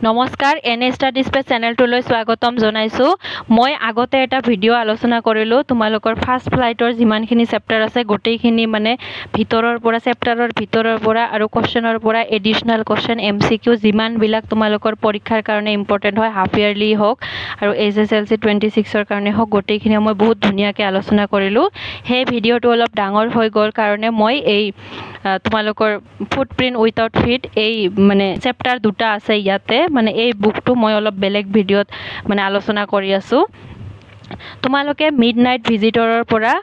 নমস্কাৰ এনে studies pay চেনেলটোলৈ স্বাগতম জনাইছোঁ। মই আগতে এটা ভিডিঅ' আলোচনা কৰিলোঁ তোমালোকৰ ফাৰ্ষ্ট ফ্লাইটৰ যিমানখিনি চেপ্টাৰ আছে গোটেইখিনি মানে চেপ্টাৰৰ ভিতৰৰ পৰা আৰু কুৱেশ্যনৰ পৰা এডিশ্যনেল কুৱেশ্যন MCQ যিমানবিলাক তোমালোকৰ পৰীক্ষাৰ কাৰণে ইম্পৰ্টেণ্ট হয় হাফ ইয়াৰলি হওক আৰু SSLC 26ৰ কাৰণে হওক গোটেইখিনি মই বহুত ধুনীয়াকৈ আলোচনা কৰিলোঁ। সেই ভিডিঅ'টো অলপ ডাঙৰ হৈ গ'ল কাৰণে মই এই তোমালোকৰ ফুটপ্ৰিণ্ট উইথাউট ফিট এই মানে চেপ্টাৰ দুটা আছে ইয়াতে মানে এই বুকটো মই অলপ বেলেগ ভিডিঅ'ত মানে আলোচনা কৰি আছোঁ। তোমালোকে মিডনাইট ভিজিটৰৰ পৰা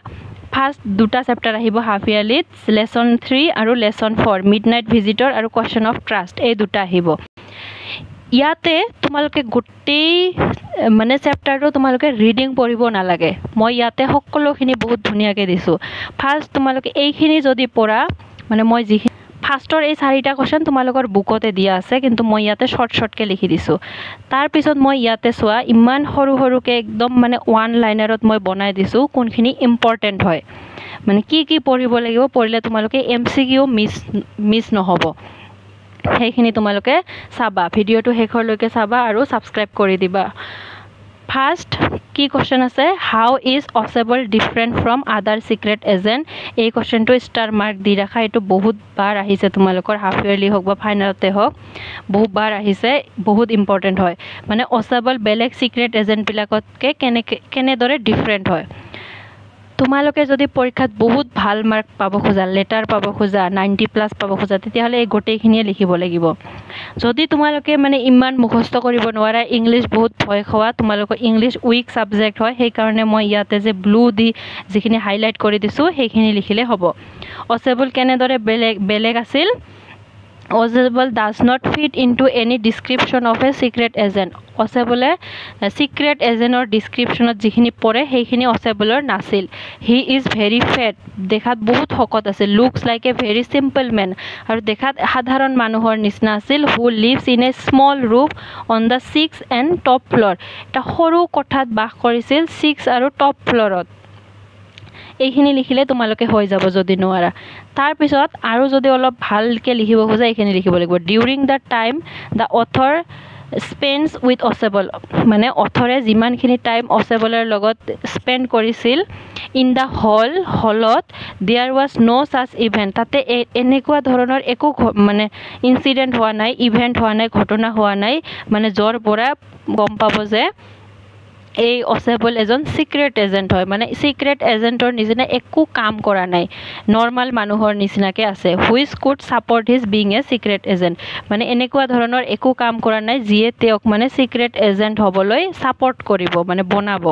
ফাৰ্ষ্ট দুটা চেপ্টাৰ আহিব হাফ ইয়াৰলিত লেচন 3 আৰু লেচন 4 মিডনাইট ভিজিটৰ আৰু কুৱেশ্যন অফ ট্ৰাষ্ট এই দুটা আহিব। ইয়াতে তোমালোকে গোটেই মানে চেপ্টাৰটো তোমালোকে ৰিডিং পঢ়িব নালাগে। মই ইয়াতে সকলোখিনি বহুত ধুনীয়াকৈ দিছোঁ। ফাৰ্ষ্ট তোমালোকে এইখিনি যদি পঢ়া মানে মই যিখিনি ফাৰ্ষ্টৰ এই 4টা কুৱেশ্যন তোমালোকৰ বুকতে দিয়া আছে কিন্তু মই ইয়াতে শ্বৰ্টকৈ লিখি দিছোঁ। তাৰপিছত মই ইয়াতে চোৱা ইমান সৰুকৈ একদম মানে ওৱান লাইনাৰত মই বনাই দিছোঁ কোনখিনি ইম্পৰ্টেণ্ট হয় মানে কি পঢ়িব লাগিব পঢ়িলে তোমালোকে MCQ মিছ নহ'ব। সেইখিনি তোমালোকে চাবা ভিডিঅ'টো শেষলৈকে চাবা আৰু ছাবস্ক্ৰাইব কৰি দিবা। ফাৰ্ষ্ট কি কুৱেশ্যন আছে হাউ ইজ অচেবল ডিফাৰেণ্ট ফ্ৰম আদাৰ চিক্ৰেট এজেণ্ট এই কুৱেশ্যনটো ষ্টাৰ মাৰ্ক দি ৰাখা। এইটো বহুত বাৰ আহিছে তোমালোকৰ হাফ ইয়াৰলি হওক বা ফাইনেলতে হওক বহুত বাৰ আহিছে বহুত ইম্পৰ্টেণ্ট হয় মানে অচেবল বেলেগ চিক্ৰেট এজেণ্টবিলাকতকৈ কেনেদৰে ডিফাৰেণ্ট হয়। তোমালোকে যদি পৰীক্ষাত বহুত ভাল মাৰ্ক পাব খোজা লেটাৰ পাব খোজা 90+ পাব খোজা তেতিয়াহ'লে এই গোটেইখিনিয়ে লিখিব লাগিব। যদি তোমালোকে মানে ইমান মুখস্থ কৰিব নোৱাৰা ইংলিছ বহুত ভয় খোৱা তোমালোকৰ ইংলিছ উইক ছাবজেক্ট হয় সেইকাৰণে মই ইয়াতে যে ব্লু দি যিখিনি হাইলাইট কৰি দিছোঁ সেইখিনি লিখিলে হ'ব। অচেবল কেনেদৰে বেলেগ আছিল Ausable does not fit into any description of a secret agent. অচেবলে চিক্ৰেট এজেণ্টৰ ডিছক্ৰিপশ্যনত যিখিনি পৰে সেইখিনি অচেবলৰ নাছিল। হি ইজ ভেৰি ফেট দেখাত বহুত শকত আছিল। Looks like a very simple man আৰু দেখাত সাধাৰণ মানুহৰ নিচিনা আছিল। Who lives in a small room on the 6th and top floor এটা সৰু কোঠাত বাস কৰিছিল 6 আৰু টপ ফ্ল'ৰত। এইখিনি লিখিলে তোমালোকে হৈ যাব যদি নোৱাৰা। তাৰপিছত আৰু যদি অলপ ভালকৈ লিখিব খোজা এইখিনি লিখিব লাগিব during the time the author spends with Ausable মানে অথৰে যিমানখিনি টাইম অচেবলৰ লগত স্পেণ্ড কৰিছিল ইন দ্য হলত there was no' such event তাতে এনেকুৱা ধৰণৰ একো মানে ইনচিডেণ্ট হোৱা নাই ইভেণ্ট হোৱা নাই ঘটনা হোৱা নাই মানে য'ৰ পৰা গম পাব যে এই অচেবল এজন চিক্ৰেট এজেণ্ট হয় মানে চিক্ৰেট এজেণ্টৰ নিচিনা একো কাম কৰা নাই নৰ্মেল মানুহৰ নিচিনাকৈ আছে। Which could support his being a secret agent মানে এনেকুৱা ধৰণৰ একো কাম কৰা নাই যিয়ে তেওঁক মানে চিক্ৰেট এজেণ্ট হ'বলৈ ছাপৰ্ট কৰিব মানে বনাব।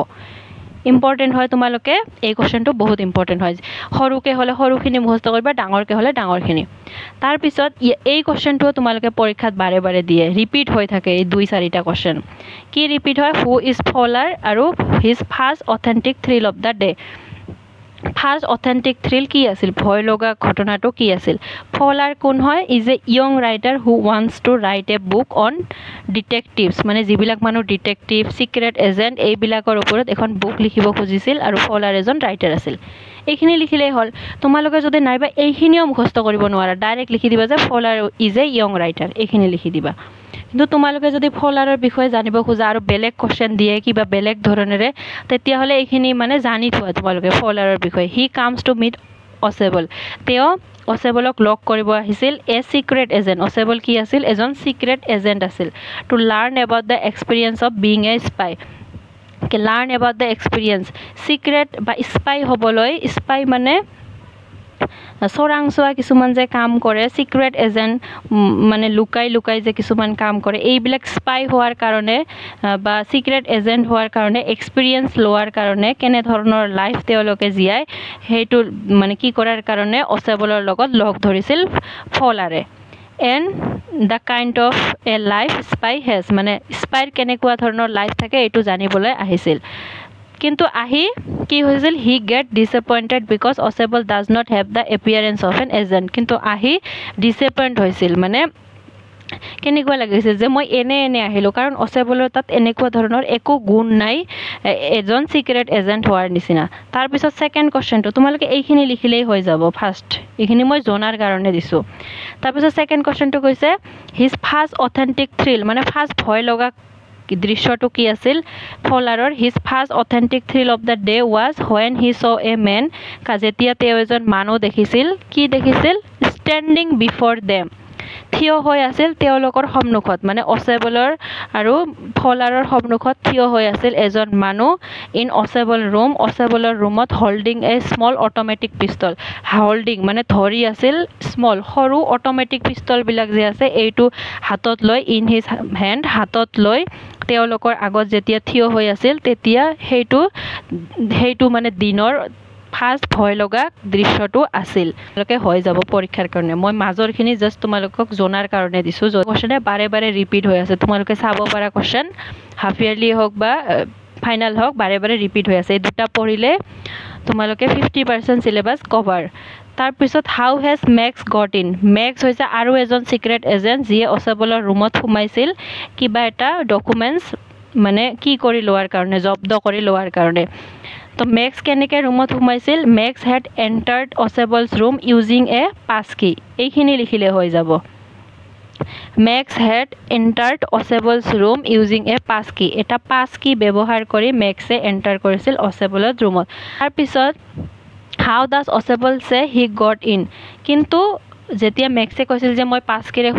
ইম্পৰ্টেণ্ট হয় তোমালোকে এই কুৱেশ্যনটো বহুত ইম্পৰ্টেণ্ট হয়। সৰুকৈ হ'লে সৰুখিনি মুখস্থ কৰিবা ডাঙৰকৈ হ'লে ডাঙৰখিনি। তাৰপিছত এই কুৱেশ্যনটোও তোমালোকে পৰীক্ষাত বাৰে বাৰে দিয়ে ৰিপিট হৈ থাকে এই 2-4টা কুৱেশ্যন। কি ৰিপিট হয় হু ইজ ফলাৰ আৰু his first authentic thrill of the day. First authentic thrill কি আছিল ভয় লগা ঘটনাটো কি আছিল। ফলাৰ কোন হয় is a young writer who wants to write a book on detectives মানে যিবিলাক মানুহ ডিটেকটিভ চিক্ৰেট এজেণ্ট এইবিলাকৰ ওপৰত এখন বুক লিখিব খুজিছিল আৰু ফলাৰ এজন ৰাইটাৰ আছিল। এইখিনি লিখিলেই হ'ল। তোমালোকে যদি নাইবা এইখিনিও মুখস্থ কৰিব নোৱাৰা ডাইৰেক্ট লিখি দিবা যে ফলাৰ ইজ এ য়ং ৰাইটাৰ এইখিনি লিখি দিবা। কিন্তু তোমালোকে যদি ফলাৰৰ বিষয়ে জানিব খোজা আৰু বেলেগ কুৱেশ্যন দিয়ে কিবা বেলেগ ধৰণেৰে তেতিয়াহ'লে এইখিনি মানে জানি থোৱা তোমালোকে ফলাৰৰ বিষয়ে। হি কামছ টু মিট অচেবল তেওঁ অচেবলক লগ কৰিব আহিছিল এ চিক্ৰেট এজেণ্ট অচেবল কি আছিল এজন চিক্ৰেট এজেণ্ট আছিল। Two learn about the experience of being a spy learn about the experience secret বা স্পাই হ'বলৈ স্পাই মানে চোৱা কিছুমান যে কাম কৰে চিক্ৰেট এজেণ্ট মানে লুকাই যে কিছুমান কাম কৰে এইবিলাক স্পাই হোৱাৰ কাৰণে বা চিক্ৰেট এজেণ্ট হোৱাৰ কাৰণে এক্সপিৰিয়েঞ্চ লোৱাৰ কাৰণে কেনেধৰণৰ লাইফ তেওঁলোকে জীয়াই সেইটো মানে কি কৰাৰ কাৰণে অচেবলৰ লগত লগ ধৰিছিল ফলাৰে। And the kind of a life spy has মানে স্পাইৰ কেনেকুৱা ধৰণৰ লাইফ থাকে এইটো জানিবলৈ আহিছিল। কিন্তু আহি কি হৈছিল he get disappointed because Ausable does not have the appearance of an agent কিন্তু আহি ডিসএপইণ্ট হৈছিল মানে কেনেকুৱা লাগিছে যে মই এনে আহিলোঁ, কাৰণ অচেবলৰ তাত এনেকুৱা ধৰণৰ একো গুণ নাই এজন চিক্ৰেট এজেণ্ট হোৱাৰ নিচিনা। তাৰপিছত ছেকেণ্ড কুৱেশ্যনটো তোমালোকে এইখিনি লিখিলেই হৈ যাব। ফাৰ্ষ্ট এইখিনি মই জনাৰ কাৰণে দিছোঁ। তাৰপিছত ছেকেণ্ড কুৱেশ্যনটো কৈছে হিজ ফাৰ্ষ্ট অথেণ্টিক থ্ৰিল, মানে ফাৰ্ষ্ট ভয় লগা দৃশ্যটো কি আছিল ফলাৰৰ। His first authentic thrill of the day was when he saw a man, যেতিয়া তেওঁ এজন মানুহ দেখিছিল। কি দেখিছিল? ষ্টেণ্ডিং বিফৰ দেম, থিয় হৈ আছিল তেওঁলোকৰ সন্মুখত, মানে অচেবলৰ আৰু ফলাৰৰ সন্মুখত থিয় হৈ আছিল এজন মানুহ। ইন অচেবল ৰুম, অচেবলৰ ৰুমত holding a small automatic pistol, holding মানে ধৰি আছিল স্মল সৰু অট'মেটিক পিষ্টলবিলাক যে আছে এইটো হাতত লৈ, ইন হিজ হেণ্ড হাতত লৈ তেওঁলোকৰ আগত যেতিয়া থিয় হৈ আছিল তেতিয়া সেইটো মানে দিনৰ ফাৰ্ষ্ট ভয় লগা দৃশ্যটো আছিল। তোমালোকে হৈ যাব পৰীক্ষাৰ কাৰণে। মই মাজৰখিনি জাষ্ট তোমালোকক জনাৰ কাৰণে দিছোঁ। কুৱেশ্যনে বাৰে বাৰে ৰিপিট হৈ আছে, তোমালোকে চাব পাৰা কুৱেশ্যন হাফ ইয়াৰলি হওক বা ফাইনেল হওক বাৰে বাৰে ৰিপিট হৈ আছে। এই দুটা পঢ়িলে তোমালোকে 50% চিলেবাছ কভাৰ। তাৰপিছত how has Max got in, Max হৈছে আৰু এজন চিক্ৰেট এজেণ্ট যিয়ে অচেবলৰ ৰুমত সোমাইছিল কিবা এটা ডকুমেণ্টছ মানে কি কৰি লোৱাৰ কাৰণে, জব্দ কৰি লোৱাৰ কাৰণে। তো মেক্স কেনেকৈ ৰুমত সোমাইছিল? Max had entered Ausable's room using a pass key, এইখিনি লিখিলে হৈ যাব। Max had entered Ausable's room using a pass key, এটা পাছ কি ব্যৱহাৰ কৰি মেক্সে এণ্টাৰ কৰিছিল অচেবলৰ ৰুমত। তাৰপিছত হাউ ডাজ অচেবল চে হি গট ইন, কিন্তু যেতিয়া মেক্সে কৈছিল যে মই পাছকিৰে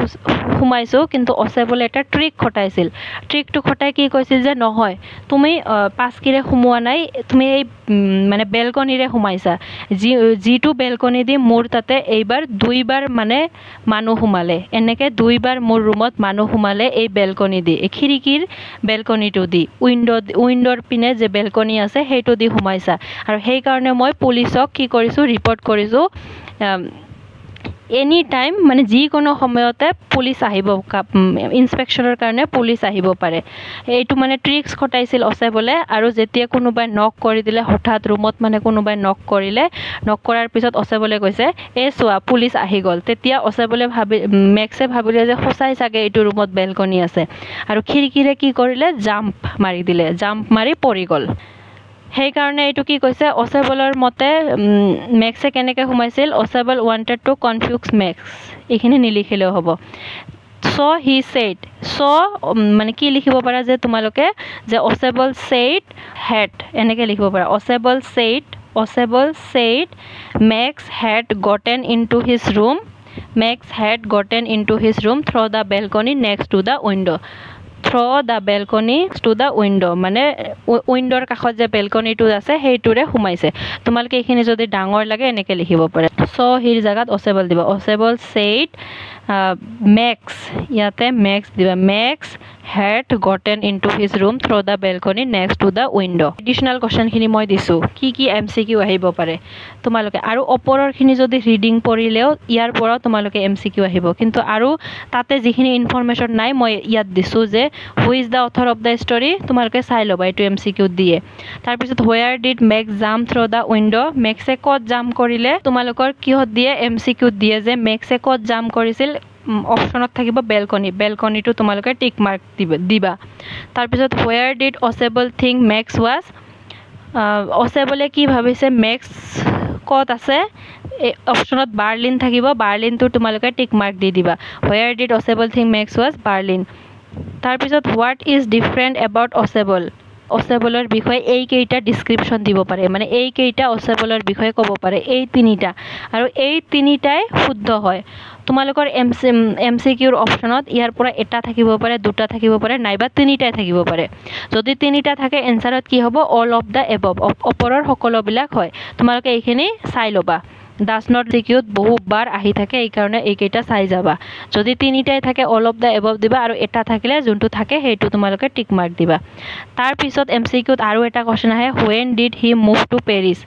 সোমাইছোঁ, কিন্তু অচেবলে এটা ট্ৰিক খটাইছিল। ট্ৰিকটো খটাই কি কৈছিল যে নহয় তুমি পাছকিৰে সোমোৱা নাই, তুমি এই মানে বেলকনিৰে সোমাইছা, যিটো বেলকনি দি মোৰ তাতে এইবাৰ 2বাৰ মানে মানুহ সোমালে, এনেকৈ 2বাৰ মোৰ ৰুমত মানুহ সোমালে এই বেলকনি দি, এই খিৰিকীৰ বেলকনিটো দি, উইণ্ডৰ পিনে যে বেলকনি আছে সেইটো দি সোমাইছা। আৰু সেইকাৰণে মই পুলিচক কি কৰিছোঁ, ৰিপৰ্ট কৰিছোঁ। এনি টাইম মানে যিকোনো সময়তে পুলিচ আহিব, ইনস্পেকশ্যনৰ কাৰণে পুলিচ আহিব পাৰে। এইটো মানে ট্ৰিক্স খটাইছিল অচেবলে। আৰু যেতিয়া কোনোবাই নক কৰি দিলে, হঠাৎ ৰুমত মানে কোনোবাই নক কৰিলে, নক কৰাৰ পিছত অচেবলে কৈছে এই চোৱা পুলিচ আহি গ'ল, তেতিয়া অচেবলে মেক্সে ভাবিলে যে সঁচাই চাগে এইটো ৰুমত বেলকনি আছে, আৰু খিৰিকীৰে কি কৰিলে জাম্প মাৰি দিলে, জাম্প মাৰি পৰি গ'ল। সেইকাৰণে এইটো কি কৈছে অচেবলৰ মতে মেক্সে কেনেকৈ সোমাইছিল, অচেবল ৱান্টেড টু কনফিউজ মেক্স, এইখিনি নিলিখিলেও হ'ব। চ' হি ছেইড, মানে কি লিখিব পাৰা যে তোমালোকে যে অচেবল ছেইড হেড, এনেকৈ লিখিব পাৰা Ausable said Max had gotten into his room, Max had gotten into his room through the balcony next to the window, through the balcony to the window, মানে উইণ্ডৰ কাষত যে বেলকনিটো আছে সেইটোৰে সোমাইছে। তোমালোকে এইখিনি যদি ডাঙৰ লাগে এনেকৈ লিখিব পাৰে। চ' হিৰ জেগাত অচেবল দিবা, অচেবল ছেইড মেক্স, ইয়াতে মেক্স দিবা, Max had gotten into his room through the balcony next to the window. Additional কুৱেশ্যনখিনি মই দিছোঁ, কি MCQ আহিব পাৰে তোমালোকে। আৰু ওপৰৰখিনি যদি ৰিডিং পঢ়িলেও ইয়াৰ পৰাও তোমালোকে MCQ আহিব, কিন্তু আৰু তাতে যিখিনি ইনফৰমেশ্যন নাই মই ইয়াত দিছোঁ যে who is the author of the story, তোমালোকে চাই ল'বা এইটো MCQ দিয়ে। তাৰপিছত where did Max jump through the window, মেক্সে ক'ত জাম্প কৰিলে, তোমালোকৰ কিহত দিয়ে MCQ দিয়ে যে মেক্সে ক'ত জাম্প কৰিছিল, অপশ্যনত থাকিব বেলকনি, বেলকনিটো তোমালোকে টিক মাৰ্ক দিবা। তাৰপিছত where did Ausable think Max was, অচেবলে কি ভাবিছে মেক্স ক'ত আছে, এই অপশ্যনত বাৰ্লিন থাকিব, বাৰ্লিনটো তোমালোকে টিক মাৰ্ক দি দিবা। Where did Ausable think Max was Berlin. তাৰপিছত what is different about Ausable, অচেবলৰ বিষয়ে এইকেইটা ডিছক্ৰিপশ্যন দিব পাৰে, মানে এইকেইটা অচেবলৰ বিষয়ে ক'ব পাৰে, এই তিনিটা, আৰু এই তিনিটাই শুদ্ধ হয়। তোমালোকৰ MCQৰ অপশ্যনত ইয়াৰ পৰা এটা থাকিব পাৰে, দুটা থাকিব পাৰে, নাইবা তিনিটাই থাকিব পাৰে। যদি তিনিটা থাকে এনচাৰত কি হ'ব, অল অফ দ্য এবভ, ওপৰৰ সকলোবিলাক হয়। তোমালোকে এইখিনি চাই ল'বা, ডাজ নট জিকিউত বহুবাৰ আহি থাকে, এইকাৰণে এইকেইটা চাই যাবা। যদি তিনিটাই থাকে অল অফ দ্য এবভ দিবা, আৰু এটা থাকিলে যোনটো থাকে সেইটো তোমালোকে টিক মাৰ্ক দিবা। তাৰপিছত MCQত আৰু এটা কুৱেশ্যন আহে, when did he move to Paris,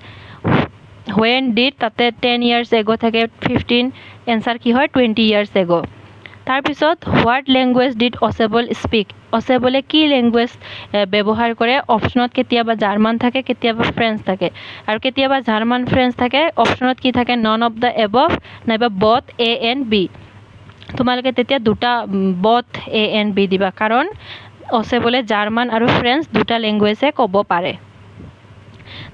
when did তাতে 10 years ago থাকে, 15 এনচাৰ কি হয় 20 years ago। তাৰপিছত হোৱাট লেংগুৱেজ ডিড অচেবল স্পীক, অচেবলে কি লেংগুৱেজ ব্যৱহাৰ কৰে, অপশ্যনত কেতিয়াবা জাৰ্মান থাকে, কেতিয়াবা ফ্ৰেঞ্চ থাকে, আৰু কেতিয়াবা জাৰ্মান ফ্ৰেঞ্চ থাকে, অপশ্যনত কি থাকে নন অফ দ্য এবভ নাইবা বথ A and B। তোমালোকে তেতিয়া দুটা both A and B দিবা কাৰণ অসেবলে জাৰ্মান আৰু ফ্ৰেঞ্চ দুটা ল্যাঙ্গুৱেজে ক'ব পাৰে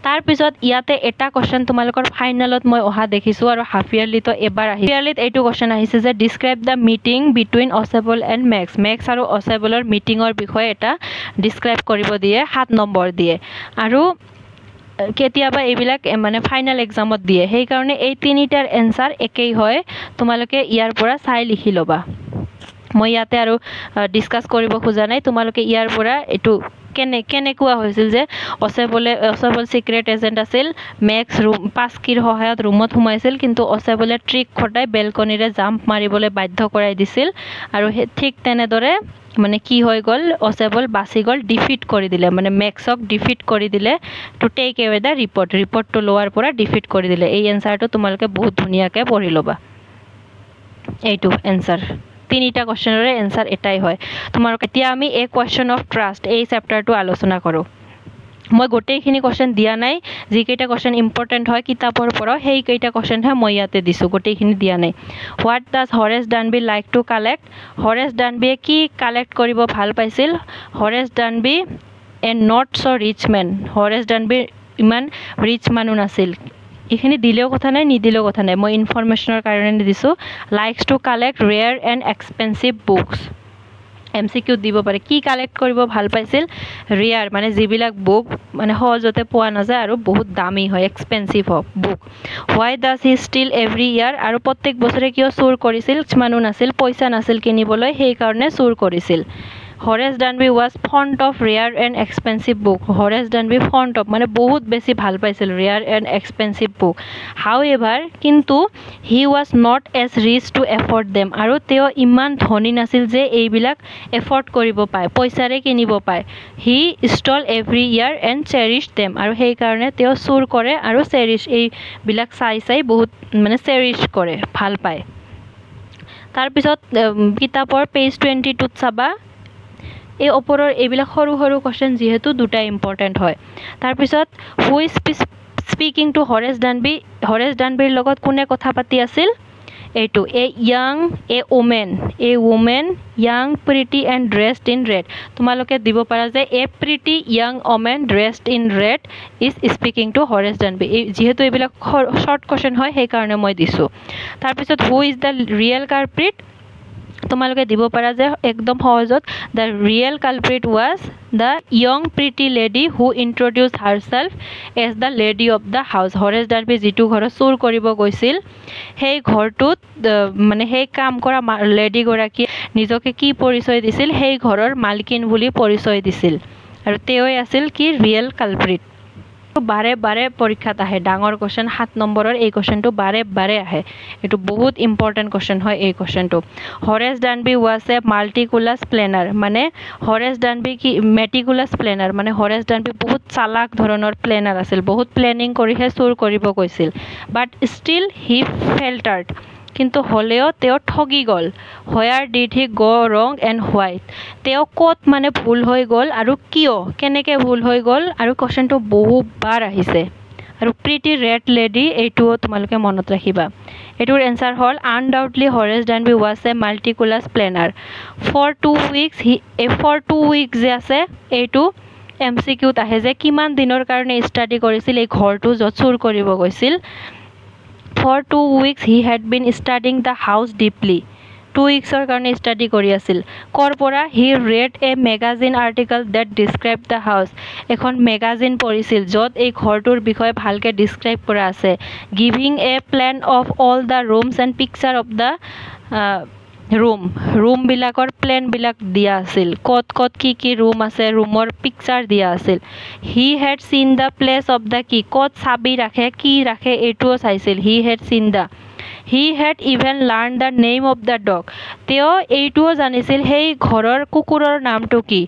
তাৰ পিছত ইয়াতে এটা কোশ্চেন তোমালোকৰ ফাইনালত মই অহা দেখিছো আৰু হাফ ইয়াৰলি তো এবাৰ আহি ইয়াৰলিত এইটো কোশ্চেন আহিছে যে describe the meeting between Ausable and Max Max আৰু অসেবলৰ মিটিংৰ বিষয়ে এটা ডিসক্ৰাইব কৰিব দিয়ে 7 নম্বৰ দিয়ে আৰু কেতিয়াবা এইবিলাক মানে ফাইনাল এক্সামত দিয়ে সেই কাৰণে এই তিনিটাৰ এনসাৰ একেই হয় তোমালোকে ইয়াৰ পৰা চাই লিখি লবা মই ইয়াতে আৰু ডিসকাস কৰিব খোজা নাই তোমালোকে ইয়াৰ পৰা এটো কেনেকুৱা হৈছিল যে অসেবল সিক্ৰেট এজেন্ট আছিল মেক্স ৰুম পাস্কিৰ সহায়ত ৰুমত সোমাইছিল কিন্তু অসেবলে ট্ৰিক খটাই বেলকনিৰে জাম্প মাৰিবলৈ বাধ্য কৰাই দিছিল আৰু ঠিক তেনেদৰে মানে কি হৈ গল অসেবল বাসি গল ডিফিট কৰি দিলে মানে মেক্সক ডিফিট কৰি দিলে টু টেক এৱে দা ৰিপৰ্টটো লোৱাৰ পৰা ডিফিট কৰি দিলে এই এনসাৰটো তোমালোকে বহুত ধুনিয়াকে পঢ়ি লবা এইটো এনসাৰ তিনিটা কোশ্চেনৰ এনসাৰ এটাই হয় তোমাৰ এতিয়া আমি এ কোশ্চেন অফ ট্ৰাষ্ট এই চেপ্টাৰটো আলোচনা কৰো মই গোটেইখিনি কোশ্চেন দিয়া নাই যি কেইটা কোশ্চেন ইম্পৰ্টেন্ট হয় কিতাপৰ পৰা সেই কেইটা কোশ্চেন হে মই ইয়াতে দিছো গোটেইখিনি দিয়া নাই what does Horace Danby like to collect Horace ডানবিয়ে কি কালেক্ট কৰিব ভাল পাইছিল Horace Danby a not so rich man Horace Danby ইমান ৰিচ মানুহ নাছিল এখানে দিলেও কথা নাই নিদিলেও কথা নাই মই ইনফৰমেশনৰ কাৰণে দিছো likes to collect rare and expensive books MCQ দিব পাৰে কি কালেক্ট কৰিব ভাল পাইছিল ৰেয়াৰ মানে যিবিলাক বুক মানে সহজতে পোৱা নাযায় আৰু বহুত দামী হয় expensive book why does he steal every year আৰু প্ৰত্যেক বছৰে কিয় চুৰ কৰিছিল মানুহ নাছিল পইচা নাছিল কিনিবলৈ সেই কাৰণে চুৰ কৰিছিল Horace Danby was fond of rare and expensive book. Horace Danby fond of মানে বহুত বেছি ভাল পাইছিল rare and expensive book. However, কিন্তু he was not as rich to afford them. আৰু তেওঁ ইমান ধনী নাছিল যে এইবিলাক এফৰ্ড কৰিব পায় পইচাৰে কিনিব পায় he stole every year and cherished them আৰু সেই কাৰণে তেওঁ চুৰ কৰে আৰু চেৰিশ এই বিলাক চাই বহুত মানে চেৰিশ কৰে ভাল পায় তাৰ পিছত কিতাপৰ পেজ 22 ত চাবা এই ওপৰৰ এইবিলাক সৰু সৰু কোশ্চেন যেহেতু দুটা ইম্পৰ্টেন্ট হয় তাৰ পিছত who is speaking to Horace ডানবিৰ লগত কোনে কথা পাতি আছিল এইটো a woman young pretty and dressed in red তোমালোকে দিব পাৰা যে a pretty young woman dressed in red is speaking to Horace Danby যেহেতু এইবিলাক শৰ্ট কোশ্চেন হয় সেই কাৰণে মই দিছো তাৰ পিছত who is the real culprit তোমালোকে দিব পাৰা যে একদম সহজত the real culprit was the young pretty lady who introduced herself as the lady of the house Horace Danby যেটো ঘৰ চুৰ কৰিব গৈছিল সেই ঘৰটোত মানে সেই কাম কৰা লেডি গৰাকী নিজকে কি পৰিচয় দিছিল সেই ঘৰৰ মালকিন বুলি পৰিচয় দিছিল আৰু তেই আছিল কি ৰিয়েল কালপ্ৰিট বাৰে বাৰে পৰীক্ষাত আহে ডাঙৰ কোশ্চেন 7 নম্বৰৰ এই কোশ্চেনটো বাৰে বাৰে আহে এটো বহুত ইম্পৰ্টেন্ট কোশ্চেন হয় এই কোশ্চেনটো হৰেছ Danby was a meticulous planner মানে হৰেছ ডানবি কি মেটিকুলাস প্লেনাৰ মানে হৰেছ ডানবি বহুত চালাক ধৰণৰ প্লেনাৰ আছিল বহুত প্লেনিং কৰিহে চুৰ কৰিব কৈছিল বাট ষ্টিল হি ফেল্টাৰ্ড কিন্তু হলেও তেও ঠগি গল হোয়াৰ ডিড হি গো ৰং এণ্ড হোৱাইট তেও কত মানে ভুল হৈ গল আৰু কিয় কেনেকে ভুল হৈ গল আৰু কোশ্চেনটো বহুবাৰ আহিছে আৰু প্ৰিটি ৰেড লেডি এইটো তোমালোকে মনত ৰাখিবা এটোৰ এনসাৰ হল undoubtedly Horace Danby was a meticulous planner for 2 weeks যে আছে এইটো এমসিকিউত আহে যে কিমান দিনৰ কাৰণে ষ্টাডি কৰিছিল এই ঘৰটো যত চুৰ কৰিব গৈছিল For 2 weeks he had been studying the house deeply. 2 weeks or karone study kori asil. Korpora he read a magazine article that described the house. Ekhon magazine porisil jot ei ghortur bikhoye bhalke describe kora ase. Giving a plan of all the rooms and picture of the room bilakor plan bilak dia asil kot ki room ase roomor picture dia asil he had seen the place of the key kot sabi rakhe ki rakhe etuo saisil he had even learned the name of the dog teo etuo janisil hei ghoror kukuror naam to ki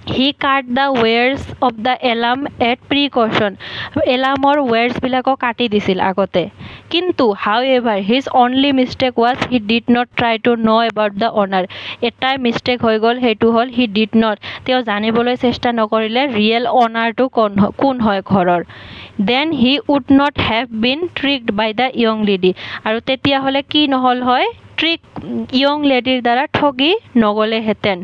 He cut the wires of the alarm at precaution. Alarmor wires bilako kati disil agote. Kintu, however, his only mistake was he did not try to know about the owner. Etai mistake hoi gol hetu hol he did not. Teo janiboloi chesta nokorile real owner to kun hoy ghoror. Then he would not have been tricked by the young lady. Aru tetia hole ki nohol hoy trick young lady দ্বারা ঠগি নগলে হেতেন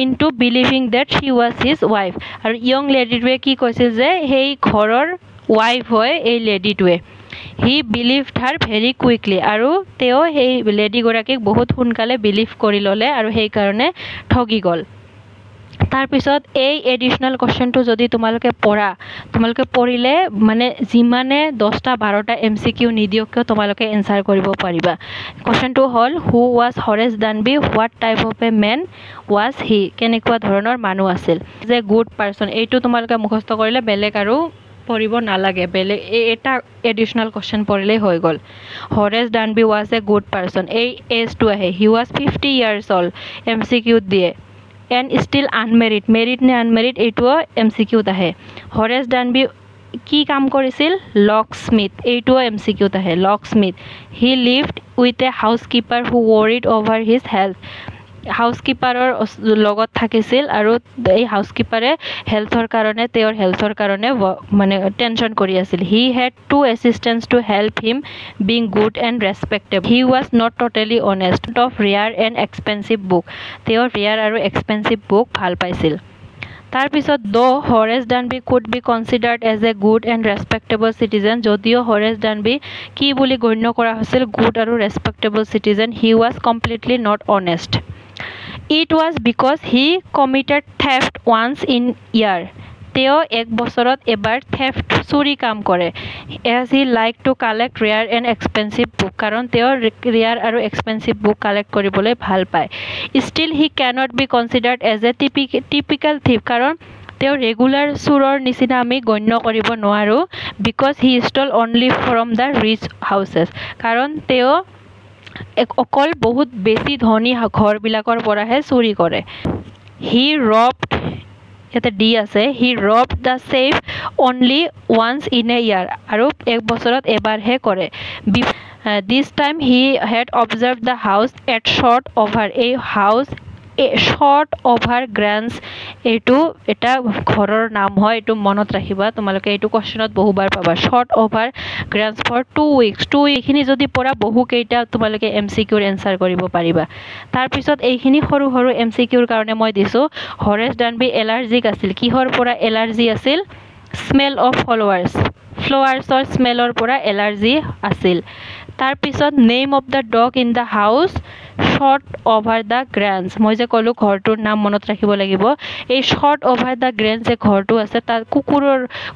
into believing that she was his wife. আৰু young ladyটোৱে কি কৈছিল যে সেই ঘৰৰ wife হয় এই লেডিটোৱে. He believed her very quickly. আৰু তেওঁ সেই লেডি গৰাকীক বহুত সোনকালে বিলিভ কৰি ল'লে আৰু সেই কাৰণে ঠগি গ'ল. তাৰ পিছত এই এডিশনাল কোশ্চেনটো যদি তোমালোকে পঢ়িলে মানে যিমানে 10টা 12টা এমসিকিউ নিদিয়ক কিয় তোমালোকে এনসাৰ কৰিব পাৰিবা. কোশ্চেনটো হ'ল who was Horace Danby, what type of a man was he, কেনেকুৱা ধৰণৰ মানুহ আছিল. যে গুড পাৰ্সন, এইটো তোমালোকে মুখস্থ কৰিলে বেলেগ আৰু পঢ়িব নালাগে, বেলেগ এটা এডিশনাল কোশ্চেন পঢ়িলেই হৈ গ'ল. হৰেছ Danby was a good person, এই এজটো আহে, হি ওয়াজ 50 years old, এমসিকিউত দিয়ে. and still unmarried, married ne unmarried এইটো এমসিকিউত আহে. হৰেছ ডানবি কি কাম কৰিছিল? লকস্মিথ, এইটো এমসিকিউত আহে, locksmith. he lived with a housekeeper who worried over his health, হাউচকিপাৰৰ লগত থাকিছিল আৰু এই হাউচকিপাৰে হেলথৰ কাৰণে তেওঁৰ হেলথৰ কাৰণে মানে টেনশন কৰি আছিল. he had two assistants to help him being good and respectable. he was not totally honest. of rare and expensive book, তেওঁ rare আৰু expensive book ভাল পাইছিল. তাৰপিছত though হৰেছ ডানবি could be considered as a good and respectable citizen, যদিও হৰেছ ডানবি কি বুলি গণ্য কৰা হৈছিল good আৰু respectable citizen, he was completely not honest. It was because he committed theft once in year. তেওঁ এক বছৰত এবাৰ theft চুৰি কাম কৰে. as he liked to collect rare and expensive book, কাৰণ তেওঁ rare আৰু expensive book collect কৰিবলৈ ভাল পায়. still he cannot be considered as a typical thief, কাৰণ তেওঁ ৰেগুলাৰ চুৰৰ নিচিনা আমি গণ্য কৰিব নোৱাৰো, because he stole only from the rich houses, কাৰণ তেওঁ অকল বহুত বেছি ধনী ঘৰবিলাকৰ পৰাহে চুৰি কৰে. he robbed, ইয়াতে ডি আছে, he robbed the safe only once in a year, আৰু এক বছৰত এবাৰহে কৰে. this time he had observed the house at short over, এই house short over grants, এইটো এটা ঘৰৰ নাম হয়, এইটো মনত ৰাখিবা তোমালোকে, এইটো কোশ্চেনত বহুবাৰ পাবা. short over grants for 2 weeks, এইখিনি যদি পঢ়া বহু কেইটা তোমালোকে এমসিকিউৰ এনসাৰ কৰিব পাৰিবা. তাৰপিছত এইখিনি সৰু সৰু এমসিকিউৰ কাৰণে মই দিছো. হৰেছ ডানবি এলাৰ্জিক আছিল, কিহৰ পৰা এলাৰ্জি আছিল? স্মেল অফ ফ্লাৱাৰ্ছৰ স্মেলৰ পৰা এলাৰ্জি আছিল. তাৰপিছত name of the dog in the house, short over the grains, মই যে ক'লো ঘৰটোৰ নাম মনত ৰাখিব লাগিব. এই শৰ্ট অভাৰ দ্য গ্ৰেন্স যে ঘৰটো আছে তাত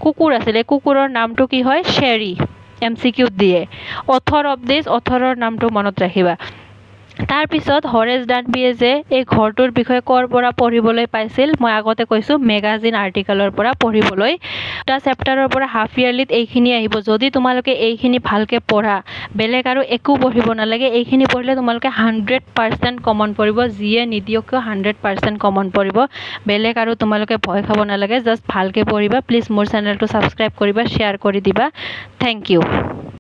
কুকুৰ আছিল, এই কুকুৰৰ নামটো কি হয়? শ্বেৰী, এমসিকিউত দিয়ে. অথৰ অফ দিছ, অথৰৰ নামটো মনত ৰাখিবা. তাৰপিছত হৰেছ ডানবিয়ে যে এই ঘৰটোৰ বিষয়ে ক'ৰ পৰা পঢ়িবলৈ পাইছিল? মই আগতে কৈছোঁ মেগাজিন আৰ্টিকেলৰ পৰা পঢ়িবলৈ. এটা চেপ্টাৰৰ পৰা হাফ ইয়াৰলিত এইখিনি আহিব. যদি তোমালোকে এইখিনি ভালকৈ পঢ়া, বেলেগ আৰু একো পঢ়িব নালাগে, এইখিনি পঢ়িলে তোমালোকে 100% কমন পৰিব, যিয়ে নিদিয়ক কিয় 100% কমন পৰিব. বেলেগ আৰু তোমালোকে ভয় খাব নালাগে, জাষ্ট ভালকৈ পঢ়িবা. প্লিজ মোৰ চেনেলটো ছাবস্ক্ৰাইব কৰিবা, শ্বেয়াৰ কৰি দিবা. Thank U.